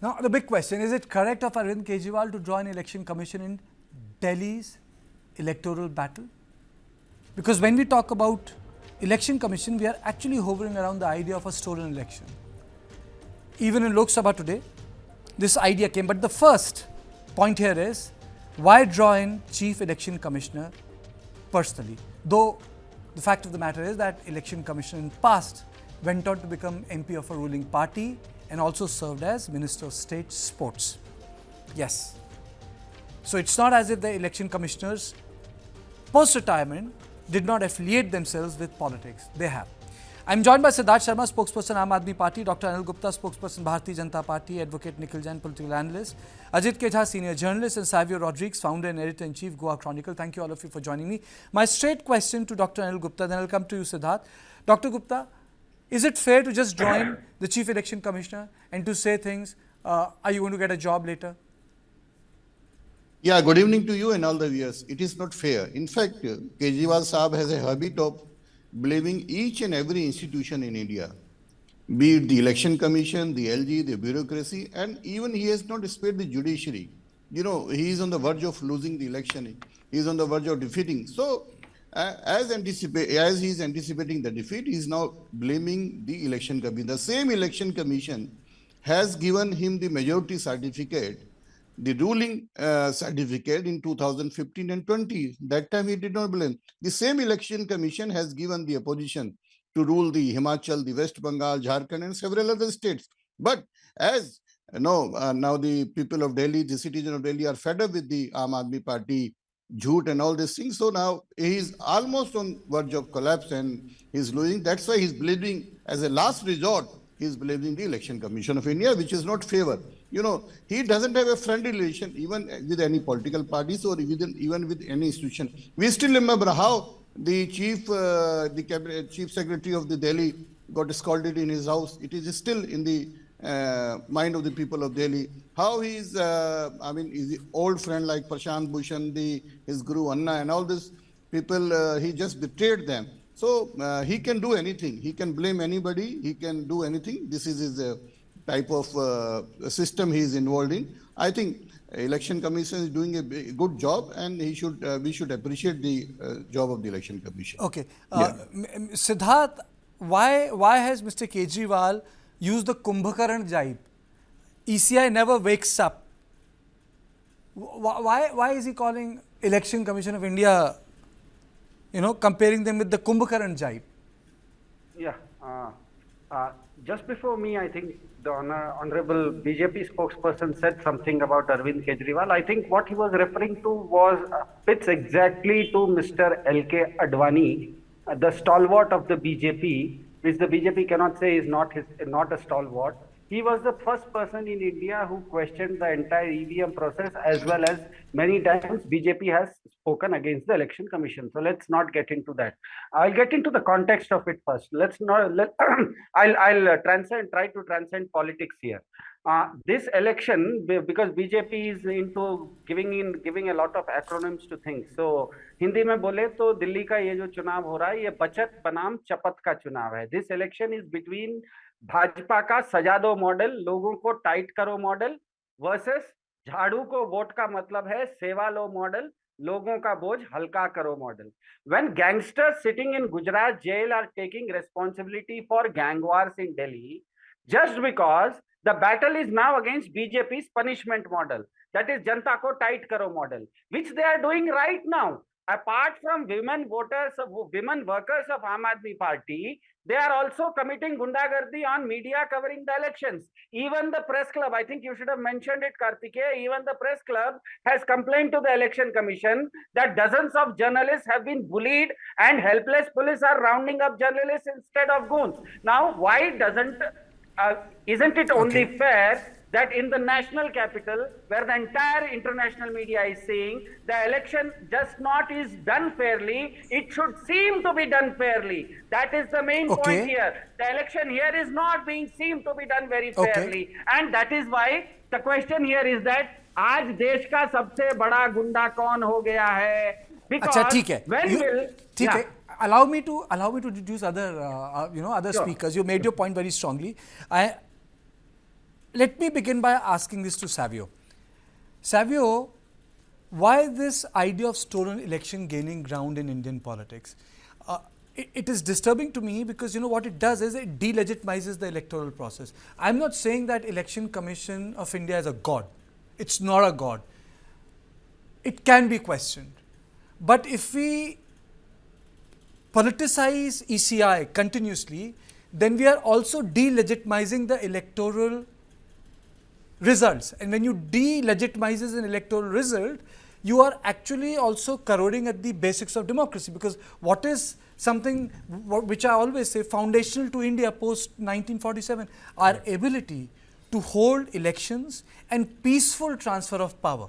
Now, the big question, is it correct of Arvind Kejriwal to join Election Commission in Delhi's electoral battle? Because when we talk about Election Commission, we are actually hovering around the idea of a stolen election. Even in Lok Sabha today, this idea came. But the first point here is, why draw in Chief Election Commissioner personally? Though the fact of the matter is that Election Commissioner in past went on to become MP of a ruling party and also served as Minister of State Sports. Yes. So it's not as if the election commissioners post-retirement did not affiliate themselves with politics. They have. I'm joined by Siddharth Sharma, spokesperson Aam Aadmi Party, Dr. Anil Gupta, spokesperson Bharatiya Janata Party, Advocate Nikhil Jain, political analyst, Ajit Kejha, senior journalist, and Savio Rodriguez, founder and editor-in-chief, Goa Chronicle. Thank you all of you for joining me. My straight question to Dr. Anil Gupta, then I'll come to you, Siddharth. Dr. Gupta, is it fair to just join the Chief Election Commissioner and to say things, are you going to get a job later? Yeah, good evening to you and all the viewers. It is not fair. In fact, Kejriwal Saab has a habit of blaming each and every institution in India, be it the Election Commission, the LG, the bureaucracy, and even he has not spared the judiciary. You know, he is on the verge of losing the election. He is on the verge of defeating. So, as he is anticipating the defeat, he is now blaming the Election Commission. The same Election Commission has given him the majority certificate, the ruling certificate in 2015 and 20. That time he did not blame. The same Election Commission has given the opposition to rule the Himachal, the West Bengal, Jharkhand, and several other states. But as now the people of Delhi, the citizens of Delhi are fed up with the Aam Aadmi Party, Jhoot and all these things. So now he is almost on verge of collapse and he's losing. That's why he's blaming, as a last resort, he's blaming the Election Commission of India, which is not favor. You know, he doesn't have a friendly relation even with any political parties or even with any institution. We still remember how the chief secretary of the Delhi got scolded in his house. It is still in the mind of the people of Delhi. How he's, his old friend like Prashant Bhushan, his guru Anna and all these people, he just betrayed them. So he can do anything. He can blame anybody. He can do anything. This is his type of system he is involved in. I think Election Commission is doing a good job, and we should appreciate the job of the Election Commission. Okay, Siddharth, why has Mr. Kejriwal used the Kumbhakaran jibe? ECI never wakes up. Why is he calling Election Commission of India, comparing them with the Kumbhakaran jibe? Yeah. Just before me, I think the Honorable BJP spokesperson said something about Arvind Kejriwal. I think what he was referring to fits exactly to Mr. L.K. Advani, the stalwart of the BJP, which the BJP cannot say is not a stalwart. He was the first person in India who questioned the entire EVM process, as well as many times BJP has spoken against the Election Commission. So let's not get into that. I'll get into the context of it first. I'll try to transcend politics here. This election, because BJP is into giving a lot of acronyms to things. So Hindi में बोले तो दिल्ली का ये जो चुनाव हो रहा है, ये बचत बनाम चपत का चुनाव है. This election is between Bhajpa का सजा दो मॉडल, लोगों को टाइट करो मॉडल, वर्सेस झाड़ू को वोट का मतलब है सेवा लो मॉडल, लोगों का बोझ हल्का करो model. When gangsters sitting in Gujarat jail are taking responsibility for gang wars in Delhi, just because the battle is now against BJP's punishment model, that is Janta ko tight karo model, which they are doing right now. Apart from women workers of Aam Aadmi Party, they are also committing gundagardi on media covering the elections. Even the press club, I think you should have mentioned it, Kartikeya, even the press club has complained to the Election Commission that dozens of journalists have been bullied and helpless police are rounding up journalists instead of goons. Now, why isn't it only fair that in the national capital, where the entire international media is saying the election just not is done fairly, it should seem to be done fairly. That is the main point here. The election here is not being seen to be done very fairly. And that is why the question here is that आज देश का सबसे बड़ा गुंडा कौन हो गया है? Because allow me to introduce other speakers. You made your point very strongly. let me begin by asking this to Savio. Savio, why this idea of stolen election gaining ground in Indian politics? It is disturbing to me because what it does is it delegitimizes the electoral process. I'm not saying that Election Commission of India is a god. It's not a god. It can be questioned. But if we politicize ECI continuously, then we are also delegitimizing the electoral results. And when you delegitimize an electoral result, you are actually also corroding at the basics of democracy, because what is something which I always say foundational to India post 1947, our ability to hold elections and peaceful transfer of power.